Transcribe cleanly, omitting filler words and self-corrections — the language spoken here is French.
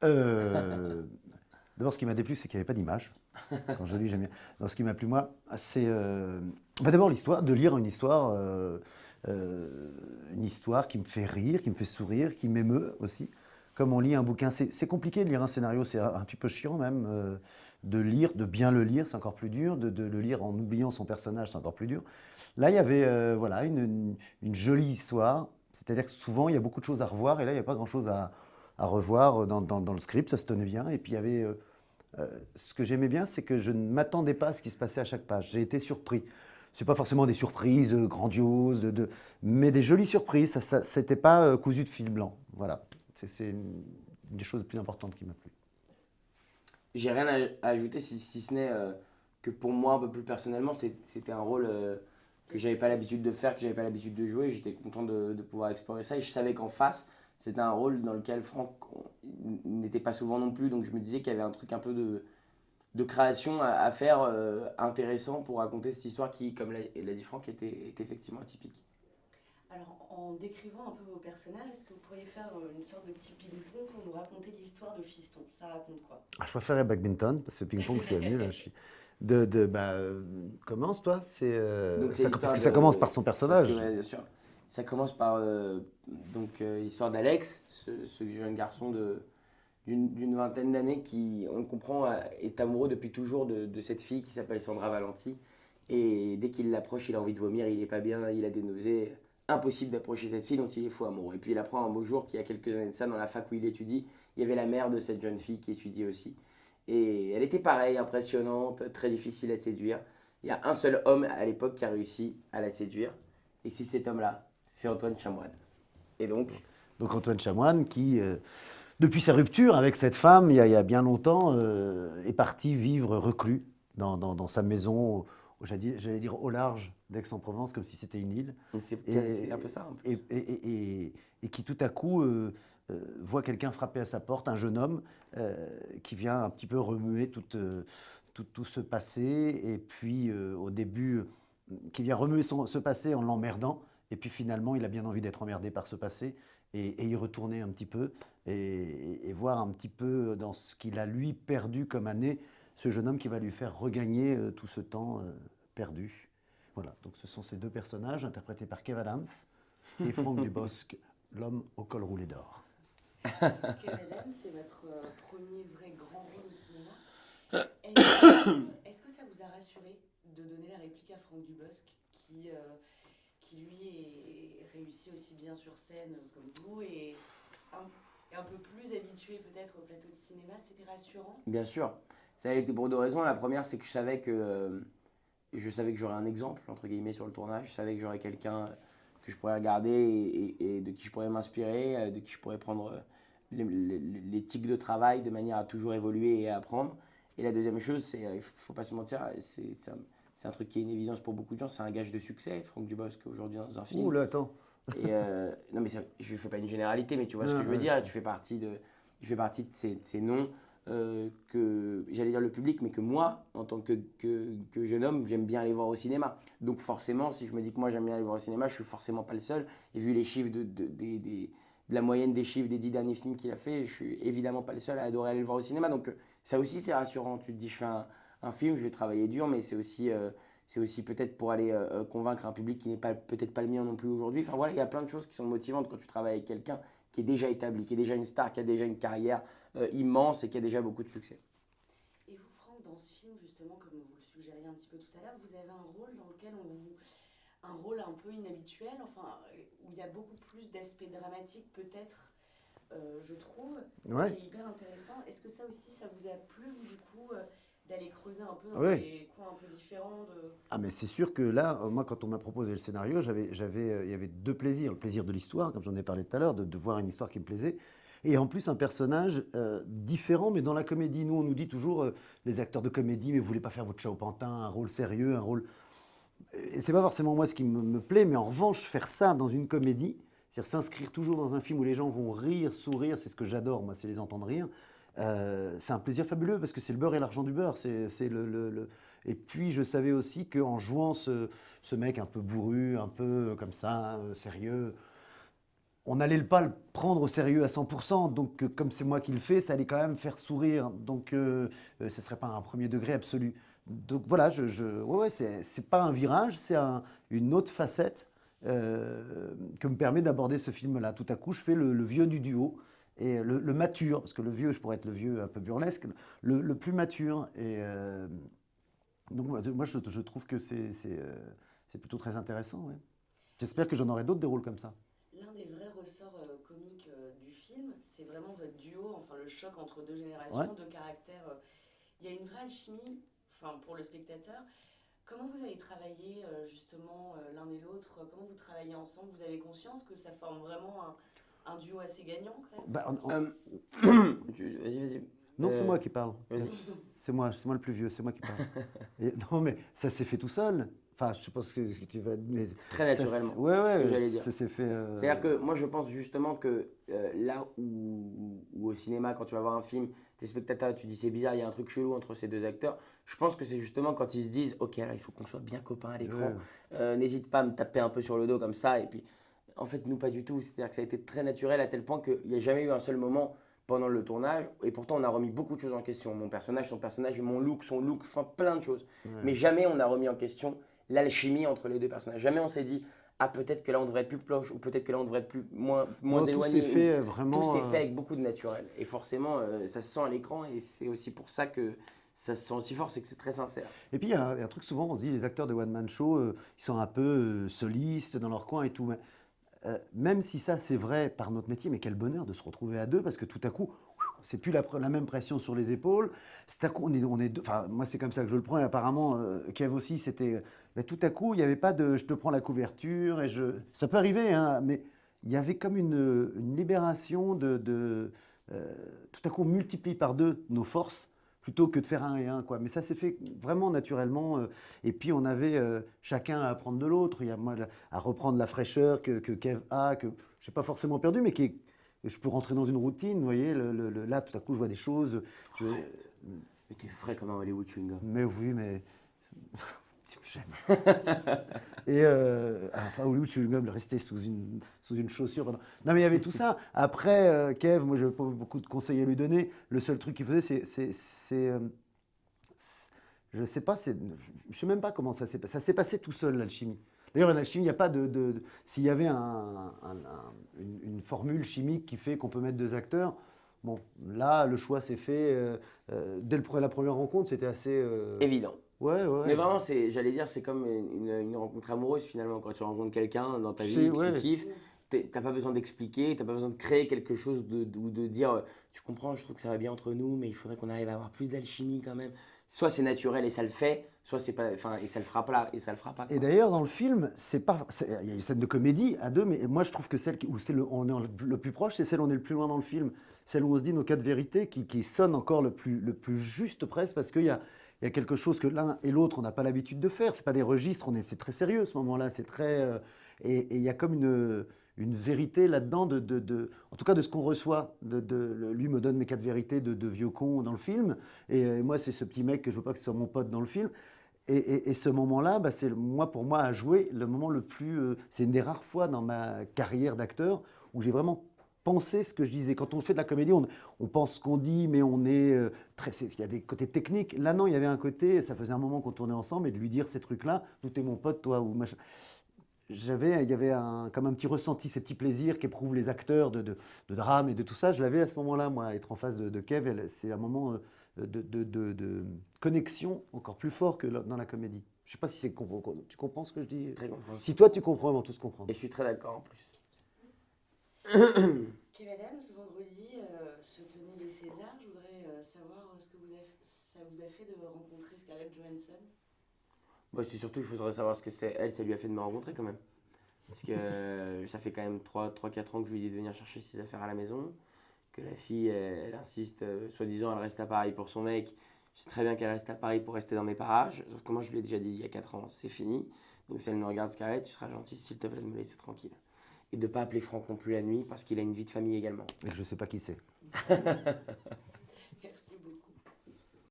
Euh, D'abord, ce qui m'a déplu, c'est qu'il n'y avait pas d'image. Quand je lis, j'aime bien. Donc, ce qui m'a plu, moi, c'est d'abord l'histoire, de lire une histoire qui me fait rire, qui me fait sourire, qui m'émeut aussi. Comme on lit un bouquin, c'est compliqué de lire un scénario, c'est un petit peu chiant même. De lire, de bien le lire, c'est encore plus dur. De le lire en oubliant son personnage, c'est encore plus dur. Là, il y avait voilà, une jolie histoire. C'est-à-dire que souvent, il y a beaucoup de choses à revoir, et là, il n'y a pas grand-chose à revoir dans le script, ça se tenait bien. Et puis, il y avait ce que j'aimais bien, c'est que je ne m'attendais pas à ce qui se passait à chaque page. J'ai été surpris. Ce n'est pas forcément des surprises grandioses, mais des jolies surprises. C'était pas cousu de fil blanc. Voilà. C'est une des choses les plus importantes qui m'a plu. J'ai rien à ajouter si ce n'est que pour moi, un peu plus personnellement, c'était un rôle que j'avais pas l'habitude de faire, que j'avais pas l'habitude de jouer. J'étais content de pouvoir explorer ça et je savais qu'en face, c'était un rôle dans lequel Franck n'était pas souvent non plus. Donc je me disais qu'il y avait un truc un peu de création à faire intéressant pour raconter cette histoire qui, comme l'a dit Franck, était effectivement atypique. Alors, en décrivant un peu vos personnages, est-ce que vous pourriez faire une sorte de petit ping-pong pour nous raconter l'histoire de Fiston? Ça raconte quoi? Ah, je préférais badminton, parce que ping-pong, je suis nul. Là, commence, toi. Donc c'est Parce l'histoire que ça commence par son parce que personnage. ouais, bien sûr, ça commence par l'histoire d'Alex, ce jeune garçon d'une vingtaine d'années qui, on le comprend, est amoureux depuis toujours de cette fille qui s'appelle Sandra Valenti. Et dès qu'il l'approche, il a envie de vomir, il est pas bien, il a des nausées. Impossible d'approcher cette fille dont il est fou amoureux. Et puis il apprend un beau jour qu'il y a quelques années de ça, dans la fac où il étudie, il y avait la mère de cette jeune fille qui étudiait aussi. Et elle était pareille, impressionnante, très difficile à séduire. Il y a un seul homme à l'époque qui a réussi à la séduire. Et c'est cet homme-là, c'est Antoine Chamoine. Et donc, Donc Antoine Chamoine, qui, depuis sa rupture avec cette femme, il y a bien longtemps, est parti vivre reclus dans sa maison, j'allais dire au large d'Aix-en-Provence, comme si c'était une île. c'est un peu ça en Et, plus. et qui tout à coup voit quelqu'un frapper à sa porte, un jeune homme qui vient un petit peu remuer tout ce passé, et puis au début, qui vient remuer ce passé en l'emmerdant, et puis finalement, il a bien envie d'être emmerdé par ce passé, et y retourner un petit peu, et voir un petit peu dans ce qu'il a lui perdu comme année, ce jeune homme qui va lui faire regagner tout ce temps perdu. Voilà, donc ce sont ces deux personnages interprétés par Kev Adams et Franck Dubosc, l'homme au col roulé d'or. Kev Adams, c'est votre premier vrai grand rôle au cinéma. Est-ce que ça vous a rassuré de donner la réplique à Franck Dubosc, qui lui est réussi aussi bien sur scène comme vous et un peu plus habitué peut-être au plateau de cinéma? C'était rassurant? Bien sûr, ça a été pour deux raisons. La première, c'est que je savais que j'aurais un exemple, entre guillemets, sur le tournage. Je savais que j'aurais quelqu'un que je pourrais regarder et de qui je pourrais m'inspirer, de qui je pourrais prendre les tics de travail de manière à toujours évoluer et à apprendre. Et la deuxième chose, il ne faut pas se mentir, c'est un truc qui est une évidence pour beaucoup de gens, c'est un gage de succès, Franck Dubosc, aujourd'hui dans un Ouh film. là, attends. Et non, mais je ne fais pas une généralité, mais tu vois ce que je veux dire. Tu fais partie de ces noms que, j'allais dire le public, mais que moi, en tant que jeune homme, j'aime bien aller voir au cinéma. Donc forcément, si je me dis que moi j'aime bien aller voir au cinéma, je suis forcément pas le seul. Et vu les chiffres de la moyenne des chiffres des 10 derniers films qu'il a fait, je suis évidemment pas le seul à adorer aller le voir au cinéma. Donc ça aussi, c'est rassurant. Tu te dis, je fais un film, je vais travailler dur, mais c'est aussi peut-être pour aller convaincre un public qui n'est peut-être pas le mien non plus aujourd'hui. Enfin voilà, il y a plein de choses qui sont motivantes quand tu travailles avec quelqu'un qui est déjà établi, qui est déjà une star, qui a déjà une carrière immense et qui a déjà beaucoup de succès. Et vous, Franck, dans ce film, justement, comme vous le suggériez un petit peu tout à l'heure, vous avez un rôle dans lequel un rôle un peu inhabituel, enfin, où il y a beaucoup plus d'aspects dramatiques, peut-être, je trouve, Ouais. qui est hyper intéressant. Est-ce que ça aussi, ça vous a plu, du coup, d'aller creuser un peu dans Ouais. des coins un peu différents Ah mais c'est sûr que là, moi quand on m'a proposé le scénario, il y avait deux plaisirs. Le plaisir de l'histoire, comme j'en ai parlé tout à l'heure, de voir une histoire qui me plaisait. Et en plus un personnage différent, mais dans la comédie. Nous on nous dit toujours, les acteurs de comédie, mais vous voulez pas faire votre chat au pantin, un rôle sérieux, un rôle... Et c'est pas forcément moi ce qui me plaît, mais en revanche, faire ça dans une comédie, c'est-à-dire s'inscrire toujours dans un film où les gens vont rire, sourire, c'est ce que j'adore, moi, c'est les entendre rire. C'est un plaisir fabuleux parce que c'est le beurre et l'argent du beurre. Et puis je savais aussi qu'en jouant ce mec un peu bourru, un peu comme ça, sérieux, on n'allait pas le prendre au sérieux à 100%, donc comme c'est moi qui le fais, ça allait quand même faire sourire, donc ce ne serait pas un premier degré absolu. Donc voilà, ouais, c'est pas un virage, c'est une autre facette que me permet d'aborder ce film-là. Tout à coup, je fais le vieux du duo, et le mature, parce que le vieux, je pourrais être le vieux un peu burlesque, le plus mature. Et donc moi, je trouve que c'est plutôt très intéressant. Ouais. J'espère que j'en aurai d'autres des rôles comme ça. L'un des vrais ressorts comiques du film, c'est vraiment votre duo, enfin le choc entre deux générations, Ouais. deux caractères. Il y a une vraie alchimie, enfin pour le spectateur. Comment vous avez travaillé justement l'un et l'autre? Comment vous travaillez ensemble? Vous avez conscience que ça forme vraiment un duo assez gagnant quand même? Bah, Vas-y. non, c'est moi qui parle. Vas-y. C'est moi le plus vieux, c'est moi qui parle. Non, mais ça s'est fait tout seul. Enfin, je sais pas ce que tu vas. Mais Très ça naturellement. ouais, c'est ouais, ce que j'allais dire. ça s'est fait. C'est-à-dire que moi, je pense justement que là où au cinéma, quand tu vas voir un film, tes spectateurs, tu dis c'est bizarre, il y a un truc chelou entre ces deux acteurs. Je pense que c'est justement quand ils se disent, ok, là, il faut qu'on soit bien copains à l'écran. N'hésite pas à me taper un peu sur le dos comme ça. Et puis, en fait, nous, pas du tout. C'est-à-dire que ça a été très naturel à tel point qu'il n'y a jamais eu un seul moment pendant le tournage. Et pourtant, on a remis beaucoup de choses en question. Mon personnage, son personnage, mon look, son look, enfin plein de choses. Mais jamais on n'a remis en question l'alchimie entre les deux personnages. Jamais on s'est dit, ah peut-être que là on devrait être plus proche ou peut-être que là on devrait être moins Non, éloigné. tout s'est fait vraiment. Tout s'est fait avec beaucoup de naturel. Et forcément, ça se sent à l'écran et c'est aussi pour ça que ça se sent aussi fort, c'est que c'est très sincère. Et puis il y a un truc souvent, on se dit, les acteurs de one man show, ils sont un peu solistes dans leur coin et tout. Mais, même si ça c'est vrai par notre métier, mais quel bonheur de se retrouver à deux parce que tout à coup, c'est plus la même pression sur les épaules. C'est à coup, on est deux. Enfin, moi c'est comme ça que je le prends. Et apparemment, Kev aussi, c'était. Mais tout à coup, il n'y avait pas de, je te prends la couverture et je. Ça peut arriver, hein, mais il y avait comme une libération tout à coup, on multiplie par deux nos forces plutôt que de faire un et un, quoi. Mais ça s'est fait vraiment naturellement. Et puis on avait chacun à apprendre de l'autre. Il y a moi à reprendre la fraîcheur que Kev a, que je n'ai pas forcément perdu, mais qui est. Je peux rentrer dans une routine, vous voyez, là tout à coup je vois des choses. Mais t'es frais comme un Hollywood chewing gum. Mais oui, mais. J'aime. Et enfin, Hollywood chewing gum, rester sous une chaussure. Non, mais il y avait tout ça. Après, Kev, moi, je n'avais pas beaucoup de conseils à lui donner. Le seul truc qu'il faisait, je ne sais pas, je ne sais même pas comment ça s'est passé. Ça s'est passé tout seul, l'alchimie. D'ailleurs, en alchimie, il n'y a pas s'il y avait une formule chimique qui fait qu'on peut mettre deux acteurs, bon, là, le choix s'est fait dès la première rencontre, c'était assez. Évident. Ouais. Mais vraiment, j'allais dire, c'est comme une rencontre amoureuse finalement. Quand tu rencontres quelqu'un dans ta vie que tu kiffes, t'as pas besoin d'expliquer, t'as pas besoin de créer quelque chose ou de dire, tu comprends, je trouve que ça va bien entre nous, mais il faudrait qu'on arrive à avoir plus d'alchimie quand même. Soit c'est naturel et ça le fait, soit c'est pas, enfin, et ça le fera pas, quoi. Et d'ailleurs, dans le film, il y a une scène de comédie à deux, mais moi je trouve que celle où on est le plus proche, c'est celle où on est le plus loin dans le film. Celle où on se dit nos quatre vérités qui sonne encore le plus juste presque, parce qu'il y a quelque chose que l'un et l'autre, on n'a pas l'habitude de faire. C'est pas des registres, c'est très sérieux ce moment-là. C'est très. Et il y a comme une vérité là-dedans, en tout cas de ce qu'on reçoit. Lui me donne mes quatre vérités de vieux con dans le film. Et moi, c'est ce petit mec que je veux pas que ce soit mon pote dans le film. Et ce moment-là, bah, c'est pour moi à jouer le moment le plus. C'est une des rares fois dans ma carrière d'acteur où j'ai vraiment pensé ce que je disais. Quand on fait de la comédie, on pense ce qu'on dit, mais on est il y a des côtés techniques. Là, non, il y avait un côté. Ça faisait un moment qu'on tournait ensemble et de lui dire ces trucs-là. D'où t'es mon pote, toi ou machin. Il y avait comme un petit ressenti, ces petits plaisirs qu'éprouvent les acteurs de drame et de tout ça. Je l'avais à ce moment-là, moi, être en face de Kev. C'est un moment de connexion encore plus fort que dans la comédie. Je ne sais pas si tu comprends ce que je dis. C'est très compréhensible. Si toi tu comprends, ils vont tous comprendre. Et je suis très d'accord en plus. Kev Adams, vendredi, se tenaient les Césars. Je voudrais savoir ce que ça vous a fait de rencontrer Scarlett Johansson. Bah, c'est surtout, il faudrait savoir ce que c'est. Elle, ça lui a fait de me rencontrer quand même. Parce que ça fait quand même 3-4 ans que je lui dis de venir chercher ses affaires à la maison. Que la fille, elle insiste, soi-disant, elle reste à Paris pour son mec. Je sais très bien qu'elle reste à Paris pour rester dans mes parages. Sauf que moi, je lui ai déjà dit il y a 4 ans, c'est fini. Donc si elle me regarde, Scarlett, tu seras gentil, s'il te plaît, de me laisser tranquille. Et de ne pas appeler Franck non plus la nuit, parce qu'il a une vie de famille également. Et que je ne sais pas qui c'est.